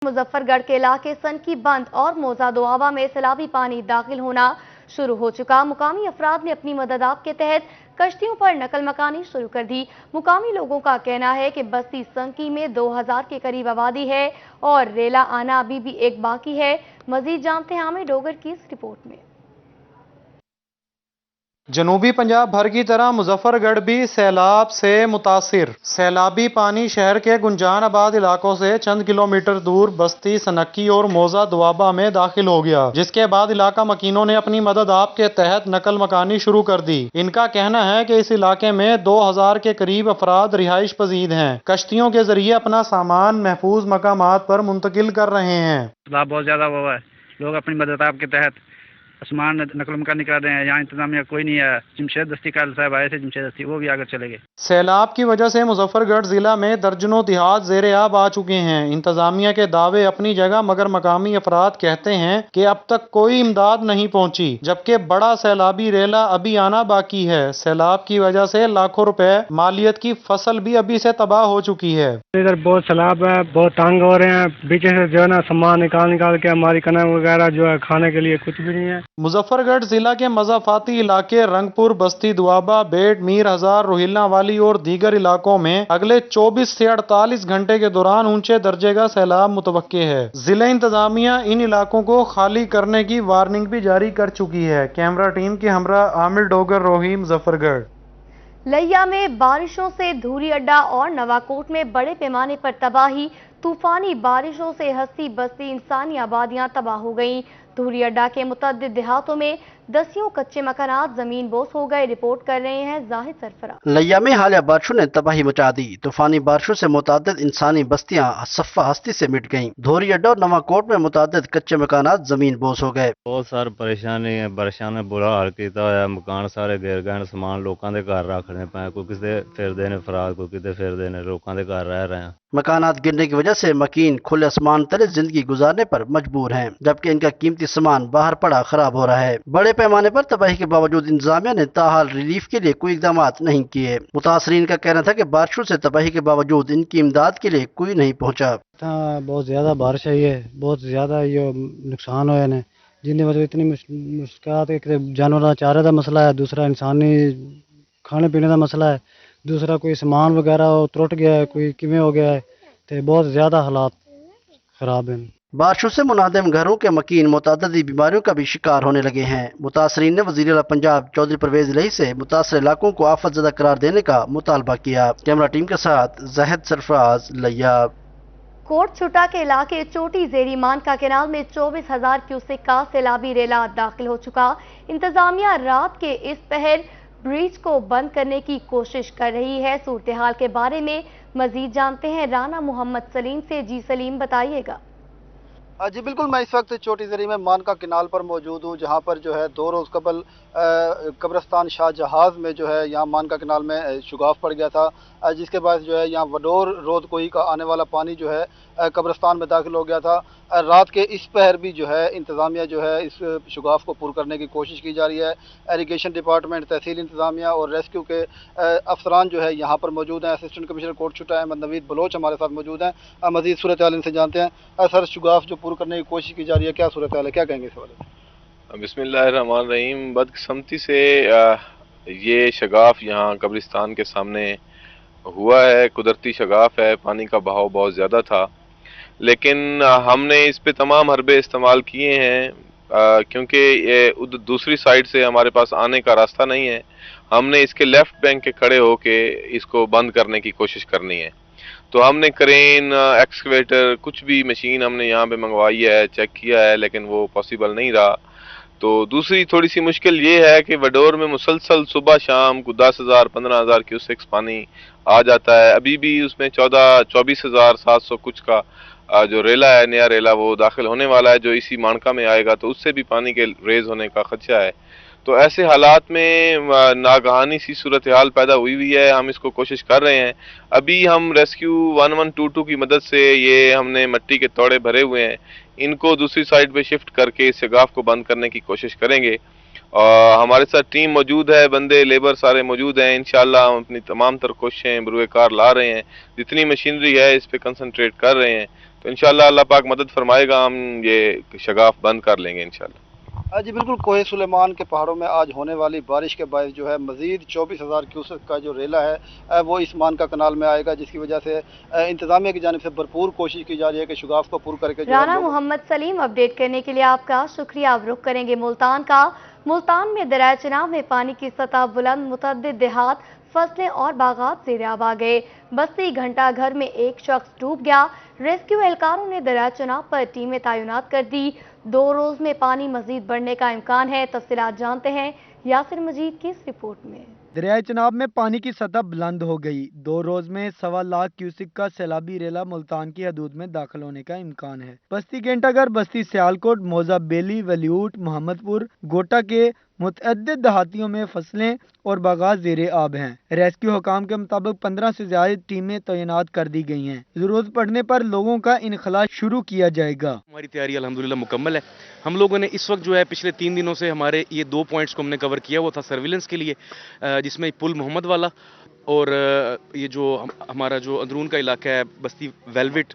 मुजफ्फरगढ़ के इलाके सनकी बंद और मौजा दोआबा में सैलाबी पानी दाखिल होना शुरू हो चुका। मुकामी अफराद ने अपनी मदद के तहत कश्तियों पर नकल मकानी शुरू कर दी। मुकामी लोगों का कहना है कि बस्ती सनकी में 2000 के करीब आबादी है और रेला आना अभी भी एक बाकी है। मजीद जानते हैं आमिर डोगर की इस रिपोर्ट में। जनूबी पंजाब भर की तरह मुजफ्फरगढ़ भी सैलाब से मुतासिर। सैलाबी पानी शहर के गुंजान आबाद इलाकों से चंद किलोमीटर दूर बस्ती सनक्की और मौजा दुआबा में दाखिल हो गया, जिसके बाद इलाका मकीनों ने अपनी मदद आप के तहत नकल मकानी शुरू कर दी। इनका कहना है कि इस इलाके में 2000 के करीब अफराद रिहाइश पजीद हैं। कश्तियों के जरिए अपना सामान महफूज मकामात पर मुंतकिल कर रहे हैं। बहुत ज्यादा हुआ है, लोग अपनी मदद आप के तहत सामान नकल मकानी करा रहे हैं। यहाँ इंतजामिया कोई नहीं है। जमशेद दस्ती का साहब आए थे, जमशेद दस्ती, वो भी आकर चले गए। सैलाब की वजह से मुजफ्फरगढ़ जिला में दर्जनों देहात ज़ेरे आब आ चुके हैं। इंतजामिया के दावे अपनी जगह, मगर मकामी अफराद कहते हैं कि अब तक कोई इमदाद नहीं पहुंची, जबकि बड़ा सैलाबी रेला अभी आना बाकी है। सैलाब की वजह से लाखों रुपए मालियत की फसल भी अभी से तबाह हो चुकी है। इधर बहुत सैलाब है, बहुत तंग हो रहे हैं। बीच से जो है ना सामान निकाल के हमारी कना वगैरह जो है खाने के लिए कुछ भी नहीं है। मुजफ्फरगढ़ जिला के मज़ाफाती इलाके रंगपुर, बस्ती दुआबा, बेट, मीर हजार, रोहिल्ला वाली और दीगर इलाकों में अगले 24 से 48 घंटे के दौरान ऊंचे दर्जे का सैलाब मुतवक्के है। जिला इंतजामिया इन इलाकों को खाली करने की वार्निंग भी जारी कर चुकी है। कैमरा टीम के हमरा आमिर डोगर, रोही, मुजफ्फरगढ़। लैया में बारिशों से धूरी अड्डा और नवाकोट में बड़े पैमाने पर तबाही। तूफानी बारिशों से हस्ती बस्ती इंसानी आबादियां तबाह हो गईं। धूरी अड्डा के मुतअद्दिद देहातों में दसियों कच्चे मकानात जमीन बोस हो गए। रिपोर्ट कर रहे हैं जाहिद सरफराज। लैया में हालिया बारिशों ने तबाही मचा दी। तूफानी बारिशों से मुतअद्दिद इंसानी बस्तियां सफ़ा हस्ती से मिट गईं। धोरी अड्डा और नवाकोट में मुतअद्दिद कच्चे मकानात जमीन बोस हो गए। बहुत सारी परेशानी है, बारिशों ने बुरा हाल किया है। मकान सारे गिर गए, समान लोगों के घर रखने पे, कोई किसी फिरदे ने फरार, कोई किसी फिरदे ने, लोगों के घर रह रहे हैं। मकानात गिरने की वजह से मकीन खुले आसमान तले जिंदगी गुजारने पर मजबूर हैं, जबकि इनका कीमती सामान बाहर पड़ा खराब हो रहा है। बड़े पैमाने पर तबाही के बावजूद इंतजामिया ने ताहाल रिलीफ के लिए कोई इकदाम नहीं किए। मुतासरीन का कहना था कि बारिशों से तबाही के बावजूद इनकी इमदाद के लिए कोई नहीं पहुँचा। बहुत ज्यादा बारिश है, ये बहुत ज्यादा ये नुकसान हुआ है जिनकी वजह इतनी मुश्किल। जानवर चारे का मसला है, दूसरा इंसानी खाने पीने का मसला है, दूसरा कोई सामान वगैरह त्रुट गया है, कोई किमें हो गया है, तो बहुत ज्यादा हालात खराब हैं। बारिशों से मुनादिम घरों के मकीन मुतअद्दिद बीमारियों का भी शिकार होने लगे हैं। मुतासरीन ने वज़ीर आला पंजाब चौधरी परवेज इलाही से मुतासर इलाकों को आफत ज़दा करार देने का मुतालबा किया। कैमरा टीम के साथ जाहिद सरफराज, लैया। कोट छुटा के इलाके चोटी ज़ेरी मानका कैनाल में 24,000 क्यूसेक का सैलाबी रेला दाखिल हो चुका। इंतजामिया रात के इस पहर ब्रिज को बंद करने की कोशिश कर रही है। सूरत हाल के बारे में मजीद जानते हैं राना मोहम्मद सलीम से। जी सलीम, बताइएगा। जी बिल्कुल, मैं इस वक्त चोटी ज़ेरी में मानका किनाल पर मौजूद हूँ, जहाँ पर जो है 2 रोज़ कबल कब्रिस्तान शाहजहाज में जो है यहाँ मानका किनाल में शुगाफ पड़ गया था, जिसके बाद जो है यहाँ वडोर रोड कोई का आने वाला पानी जो है कब्रिस्तान में दाखिल हो गया था। रात के इस पहर भी जो है इंतज़ामिया जो है इस शुगाफ को पूरा करने की कोशिश की जा रही है। इरिगेशन डिपार्टमेंट, तहसील इंतज़ामिया और रेस्क्यू के अफसरान जो है यहाँ पर मौजूद हैं। असिस्टेंट कमिश्नर कोट छुटा अहमद नवीद बलोच हमारे साथ मौजूद हैं। मज़ीद सूरत हाल इनसे जानते हैं। सर, शुगाफ जो पूरा करने की कोशिश की जा रही है, क्या सूरत हाल है, क्या कहेंगे इस हवाले से? बिस्मिल्लाहिर्रहमानिर्रहीम। बदकिस्मती से ये शगाफ यहाँ कब्रिस्तान के सामने हुआ है। कुदरती शगाफ है, पानी का बहाव बहुत ज़्यादा था, लेकिन हमने इस पे तमाम हरबे इस्तेमाल किए हैं क्योंकि ये दूसरी साइड से हमारे पास आने का रास्ता नहीं है। हमने इसके लेफ्ट बैंक के खड़े होके इसको बंद करने की कोशिश करनी है। तो हमने क्रेन, एक्सकवेटर, कुछ भी मशीन हमने यहाँ पे मंगवाई है, चेक किया है, लेकिन वो पॉसिबल नहीं रहा। तो दूसरी थोड़ी सी मुश्किल ये है कि वडोर में मुसलसल सुबह शाम को 10,000 15,000 क्यूसेक्स पानी आ जाता है। अभी भी उसमें 24,700 कुछ का जो रेला है, नया रेला, वो दाखिल होने वाला है, जो इसी मानका में आएगा, तो उससे भी पानी के रेज होने का खदशा है। तो ऐसे हालात में नागहानी सी सूरत हाल पैदा हुई है। हम इसको कोशिश कर रहे हैं। अभी हम रेस्क्यू 1122 की मदद से ये हमने मिट्टी के तोड़े भरे हुए हैं, इनको दूसरी साइड पे शिफ्ट करके इस शगाफ को बंद करने की कोशिश करेंगे। हमारे साथ टीम मौजूद है, बंदे लेबर सारे मौजूद हैं। इंशाल्लाह हम अपनी तमाम तर कोशिशें बरूए कार ला रहे हैं, जितनी मशीनरी है इस पे कंसंट्रेट कर रहे हैं تو इंशाल्लाह अल्लाह पाक मदद फरमाएगा, हम ये शगाफ बंद कर लेंगे इंशाल्लाह। जी बिल्कुल, कोहे सुलेमान के पहाड़ों में आज होने वाली बारिश के बायस जो है मज़ीद 24,000 क्यूसेक का जो रेला है वो इस मानका कनाल में आएगा, जिसकी वजह से इंतजामिया की जानिब से भरपूर कोशिश की जा रही है कि शुगाफ को पूरा करके जो राना मोहम्मद सलीम अपडेट करने के लिए आपका शुक्रिया। अब रुख करेंगे मुल्तान का। मुल्तान में दरिया चनाब में पानी की सतह बुलंद, मुतअद्दिद देहात, फसलें और बागात ज़ेर-आब आ गए। बस्ती घंटा घर में एक शख्स डूब गया। रेस्क्यू एहलकारों ने दरिया चनाब पर टीमें तैनात कर दी। 2 रोज में पानी मजीद बढ़ने का इम्कान है। तफसीलात जानते हैं यासिर मजीद की इस रिपोर्ट में। दरियाए चनाब में पानी की सतह बुलंद हो गई। 2 रोज में 1.25 लाख क्यूसिक का सैलाबी रेला मुल्तान की हदूद में दाखिल होने का इम्कान है। बस्ती घंटाघर, बस्ती सियालकोट, मौजा बेली, वलीऊट, मोहम्मदपुर, गोटा के मुतअद्दिद देहातियों में फसलें और बागात ज़ेरे आब हैं। रेस्क्यू हुकाम के मुताबिक 15 से ज्यादा टीमें तैनात कर दी गई हैं। जरूरत पड़ने पर लोगों का इनखला शुरू किया जाएगा। हमारी तैयारी अल्हम्दुलिल्लाह मुकम्मल है। हम लोगों ने इस वक्त जो है पिछले 3 दिनों से हमारे ये 2 पॉइंट्स को हमने कवर किया। वो था सर्विलेंस के लिए, जिसमें पुल मोहम्मद वाला और ये जो हमारा जो अंदरून का इलाका है बस्ती वेलवेट,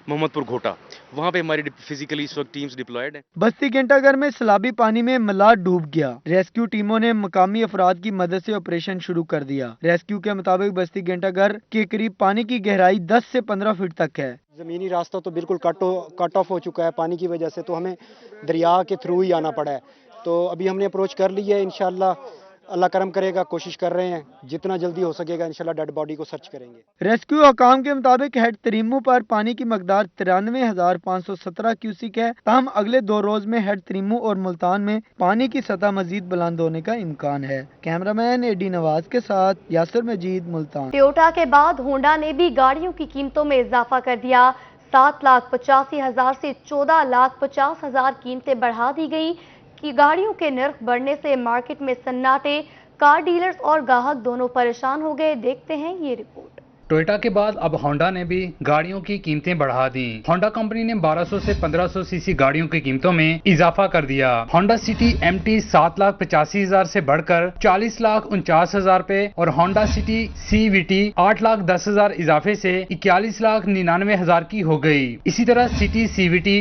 मोहम्मदपुर, घोटा, वहाँ पे हमारी फिजिकली इस वक्त टीम्स डिप्लॉयड हैं। बस्ती घंटाघर में सैलाबी पानी में मलाह डूब गया। रेस्क्यू टीमों ने मकामी अफराद की मदद से ऑपरेशन शुरू कर दिया। रेस्क्यू के मुताबिक बस्ती घंटाघर के करीब पानी की गहराई 10 से 15 फीट तक है। ज़मीनी रास्ता तो बिल्कुल कट ऑफ हो चुका है पानी की वजह से, तो हमें दरिया के थ्रू ही आना पड़ा है। तो अभी हमने अप्रोच कर ली है, इंशाल्लाह अल्लाह करम करेगा, कोशिश कर रहे हैं जितना जल्दी हो सकेगा इंशाल्लाह डेड बॉडी को सर्च करेंगे। रेस्क्यू हुकाम के मुताबिक हेड तरीमू पर पानी की मकदार 93,517 क्यूसिक है। ताहम अगले 2 रोज में हेड तरीमू और मुल्तान में पानी की सतह मजीद बुलंद होने का इम्कान है। कैमरामैन एडी नवाज के साथ यासिर मजीद, मुल्तान। टोयोटा के बाद होंडा ने भी गाड़ियों की कीमतों में इजाफा कर दिया। 7,85,000 से 14,50,000 कीमतें बढ़ा दी गई। कि गाड़ियों के नर्ख बढ़ने से मार्केट में सन्नाटे, कार डीलर्स और ग्राहक दोनों परेशान हो गए। देखते हैं ये रिपोर्ट। टोयोटा के बाद अब होंडा ने भी गाड़ियों की कीमतें बढ़ा दी। होंडा कंपनी ने 1200 से 1500 सीसी गाड़ियों की कीमतों में इजाफा कर दिया। होंडा सिटी MT 7,85,000 से बढ़कर 40,49,000 रुपए और होंडा सिटी CVT 8,10,000 इजाफे से 41,99,000 की हो गई। इसी तरह सिटी CVT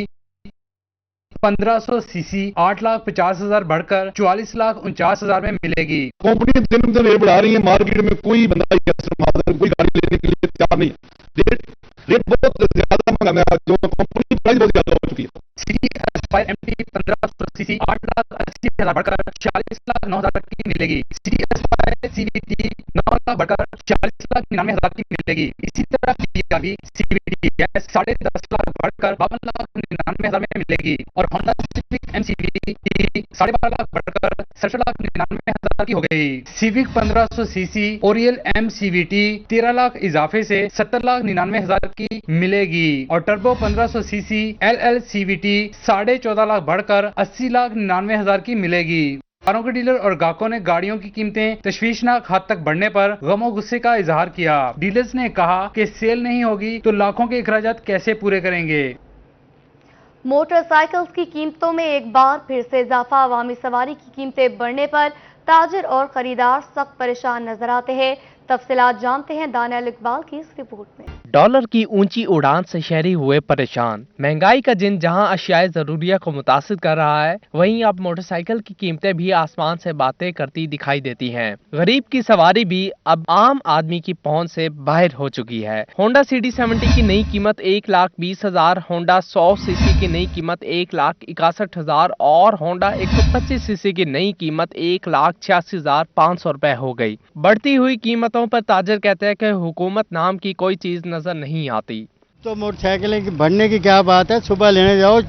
1500 सीसी 8,50,000 बढ़कर 44,49,000 में मिलेगी। कंपनी दिन दिन रेट बढ़ा रही है। मार्केट में कोई बंदा कोई गाड़ी लेने के लिए तैयार नहीं। रेट बहुत ज्यादा महंगा है, जो कंपनी प्राइस बहुत ज्यादा हो चुकी है। सिटी एस्पायर MT 1500 सीसी 8,80,000 बढ़कर 40,09,000 की मिलेगी। सिटी एस्पायर CVT 9 लाख बढ़कर 40,99,000 की मिलेगी। इसी तरह CVT 10.5 लाख बढ़कर 52,99,000 में मिलेगी और होंडा सिविक MCV 12.5 लाख बढ़कर 67,99,000 की हो गई। Civic 1500 CC Oryol MCVT 13 lakh इजाफे से 70,99,000 की मिलेगी और टर्बो 1500 सीसी LLCVT 14.5 लाख बढ़कर 80,99,000 की मिलेगी। कारों के डीलर और ग्राहकों ने गाड़ियों की कीमतें तशवीशनाक हद तक बढ़ने पर गम और गुस्से का इजहार किया। डीलर्स ने कहा कि सेल नहीं होगी तो लाखों के अखराजात कैसे पूरे करेंगे। मोटरसाइकिल्स की कीमतों में एक बार फिर से इजाफा। अवामी सवारी की कीमतें बढ़ने पर ताजिर और खरीदार सख्त परेशान नजर आते हैं। तफसीलात जानते हैं दानियल इकबाल की इस रिपोर्ट में। डॉलर की ऊंची उड़ान से शहरी हुए परेशान। महंगाई का जिन जहां अशियाए जरूरिया को मुतासिर कर रहा है, वहीं अब मोटरसाइकिल की कीमतें भी आसमान से बातें करती दिखाई देती हैं। गरीब की सवारी भी अब आम आदमी की पहुंच से बाहर हो चुकी है। होंडा CD70 की नई कीमत 1,20,000, होंडा 100 सीसी की नई कीमत 1,61,000 और होंडा 125 सीसी की नई कीमत 1,86,500 रुपए हो गई। बढ़ती हुई कीमतों पर ताजर कहते हैं कि हुकूमत नाम की कोई चीज नजर नहीं आती। तो मोटरसाइकिल की बढ़ने की क्या बात है, सुबह लेने जाओ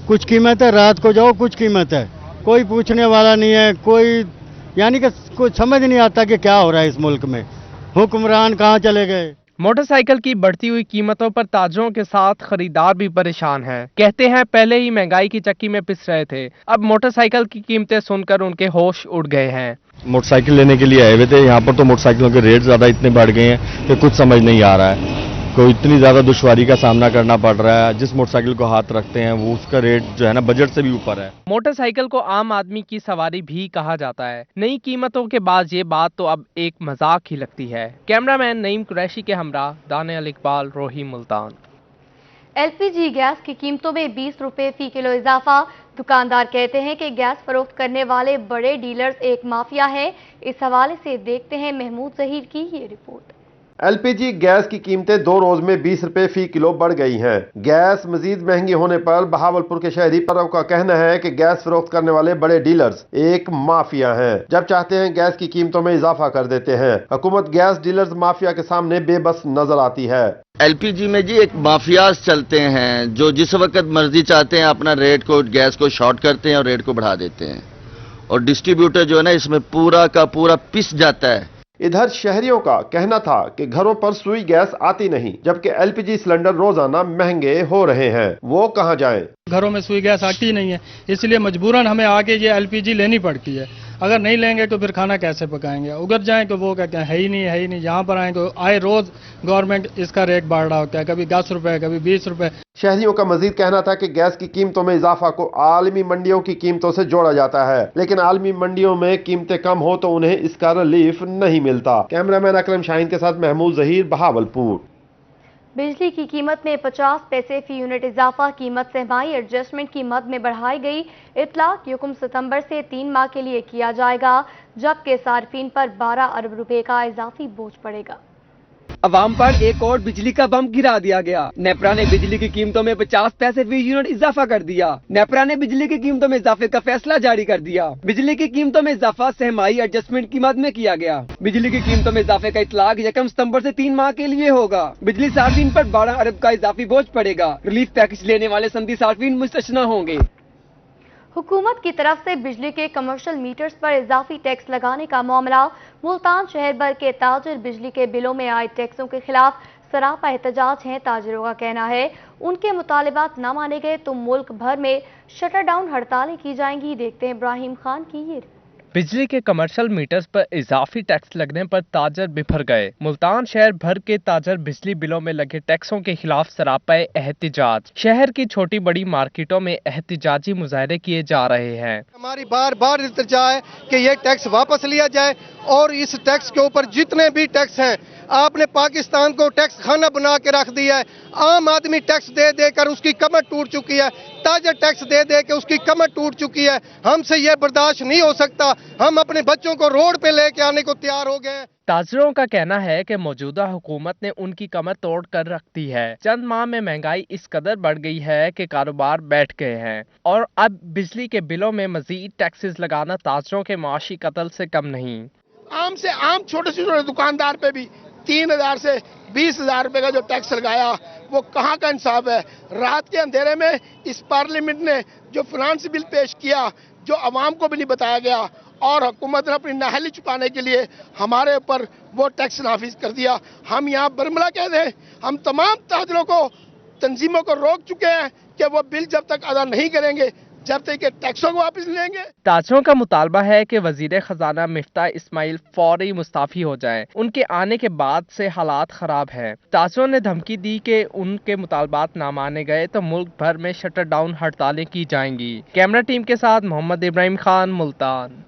कुछ कीमत है, रात को जाओ कुछ कीमत है, कोई पूछने वाला नहीं है। कोई यानी कि कुछ समझ नहीं आता कि क्या हो रहा है इस मुल्क में, हुक्मरान कहाँ चले गए। मोटरसाइकिल की बढ़ती हुई कीमतों पर ताजरों के साथ खरीदार भी परेशान हैं। कहते हैं पहले ही महंगाई की चक्की में पिस रहे थे, अब मोटरसाइकिल की कीमतें सुनकर उनके होश उड़ गए हैं। मोटरसाइकिल लेने के लिए आए हुए थे, यहाँ पर तो मोटरसाइकिलों के रेट ज़्यादा इतने बढ़ गए हैं कि कुछ समझ नहीं आ रहा है। कोई इतनी ज़्यादा दुश्वारी का सामना करना पड़ रहा है। जिस मोटरसाइकिल को हाथ रखते हैं वो उसका रेट जो है ना बजट से भी ऊपर है। मोटरसाइकिल को आम आदमी की सवारी भी कहा जाता है। नई कीमतों के बाद ये बात तो अब एक मजाक ही लगती है। कैमरामैन नईम कुरैशी के हमरा दानियल इकबाल, रोही, मुल्तान। LPG गैस की कीमतों में 20 रुपए फी किलो इजाफा। दुकानदार कहते हैं कि गैस फरोख्त करने वाले बड़े डीलर्स एक माफिया है। इस हवाले से देखते हैं महमूद जहीर की ये रिपोर्ट। LPG गैस की कीमतें 2 रोज में 20 रुपए फी किलो बढ़ गई हैं। गैस मजीद महंगी होने पर बहावलपुर के शहरी पर्व का कहना है कि गैस फरोख्त करने वाले बड़े डीलर्स एक माफिया हैं। जब चाहते हैं गैस की कीमतों में इजाफा कर देते हैं। हुकूमत गैस डीलर्स माफिया के सामने बेबस नजर आती है। LPG में जी एक माफियाज चलते हैं जो जिस वक्त मर्जी चाहते हैं अपना रेट को, गैस को शॉर्ट करते हैं और रेट को बढ़ा देते हैं, और डिस्ट्रीब्यूटर जो है ना इसमें पूरा का पूरा पिस जाता है। इधर शहरियों का कहना था कि घरों पर सुई गैस आती नहीं, जबकि LPG सिलेंडर रोजाना महंगे हो रहे हैं। वो कहां जाएं? घरों में सुई गैस आती नहीं है, इसलिए मजबूरन हमें आगे ये LPG लेनी पड़ती है। अगर नहीं लेंगे तो फिर खाना कैसे पकाएंगे? उधर जाएं तो वो कहते हैं है ही नहीं। यहाँ पर आए तो आए रोज गवर्नमेंट इसका रेट बढ़ रहा होता है, कभी 10 रुपए, कभी 20 रुपए। शहरियों का मजीद कहना था कि गैस की कीमतों में इजाफा को आलमी मंडियों की कीमतों से जोड़ा जाता है, लेकिन आलमी मंडियों में कीमतें कम हो तो उन्हें इसका रिलीफ नहीं मिलता। कैमरामैन अकरम शाहीन के साथ महमूद जहीर, बहावलपुर। बिजली की कीमत में 50 पैसे फी यूनिट इजाफा। कीमत सहमाई एडजस्टमेंट की मद में बढ़ाई गई। इतलाक 1 सितंबर से 3 माह के लिए किया जाएगा, जबकि सार्फिन पर 12 अरब रुपए का इजाफी बोझ पड़ेगा। अवाम पर एक और बिजली का बम गिरा दिया गया। नेपरा ने बिजली की कीमतों में 50 पैसे फी यूनिट इजाफा कर दिया। नेपरा ने बिजली की कीमतों में इजाफे का फैसला जारी कर दिया। बिजली की कीमतों में इजाफा सहमाई एडजस्टमेंट की मद में किया गया। बिजली की कीमतों में इजाफे का इतलाक 1 सितंबर से 3 माह के लिए होगा। बिजली सार्फिन पर 12 अरब का इजाफी बोझ पड़ेगा। रिलीफ पैकेज लेने वाले संदी सार्फिन मुस्तस्ना होंगे। हुकूमत की तरफ से बिजली के कमर्शियल मीटर्स पर इजाफी टैक्स लगाने का मामला। मुल्तान शहर भर के ताजिर बिजली के बिलों में आए टैक्सों के खिलाफ सरापा एहतजाज हैं। ताजिरों का कहना है उनके मुतालिबात न माने गए तो मुल्क भर में शटर डाउन हड़तालें की जाएंगी। देखते हैं इब्राहिम खान की ये। बिजली के कमर्शियल मीटर्स पर इजाफी टैक्स लगने पर ताजर बिफर गए। मुल्तान शहर भर के ताजर बिजली बिलों में लगे टैक्सों के खिलाफ सरापा एहतजाज। शहर की छोटी बड़ी मार्केटों में एहतजाजी मुजाहरे किए जा रहे हैं। हमारी बार बार इल्तिजा है कि ये टैक्स वापस लिया जाए और इस टैक्स के ऊपर जितने भी टैक्स हैं, आपने पाकिस्तान को टैक्स खाना बना के रख दिया है। आम आदमी टैक्स दे देकर उसकी कमर टूट चुकी है। ताजर टैक्स दे दे के उसकी कमर टूट चुकी है। हमसे ये बर्दाश्त नहीं हो सकता। हम अपने बच्चों को रोड पे लेके आने को तैयार हो गए। ताजरों का कहना है कि मौजूदा हुकूमत ने उनकी कमर तोड़ कर रख दी है। चंद माह में महंगाई इस कदर बढ़ गई है कि कारोबार बैठ गए हैं और अब बिजली के बिलों में मजीद टैक्सेस लगाना ताजरों के माशी कत्ल से कम नहीं। आम से आम छोटे से छोटे दुकानदार पे भी 3,000 से 20,000 रुपए का जो टैक्स लगाया, वो कहाँ का इंसाफ है? रात के अंधेरे में इस पार्लियामेंट ने जो फाइनेंस बिल पेश किया, जो अवाम को भी नहीं बताया गया, और हुकूमत ने अपनी नाअहली छुपाने के लिए हमारे ऊपर वो टैक्स नाफिज कर दिया। हम यहाँ बरमला कह दें, हम तमाम ताजरों को, तंजीमों को रोक चुके हैं कि वो बिल जब तक अदा नहीं करेंगे, जब तक के टैक्सों को वापस लेंगे। ताजरों का मुतालबा है कि वजीर खजाना मिफ्ता इस्माइल फौरी मुस्ताफी हो जाएं। उनके आने के बाद से हालात खराब हैं। ताजरों ने धमकी दी कि उनके मुतालबात ना माने गए तो मुल्क भर में शटर डाउन हड़तालें की जाएंगी। कैमरा टीम के साथ मोहम्मद इब्राहिम खान, मुल्तान।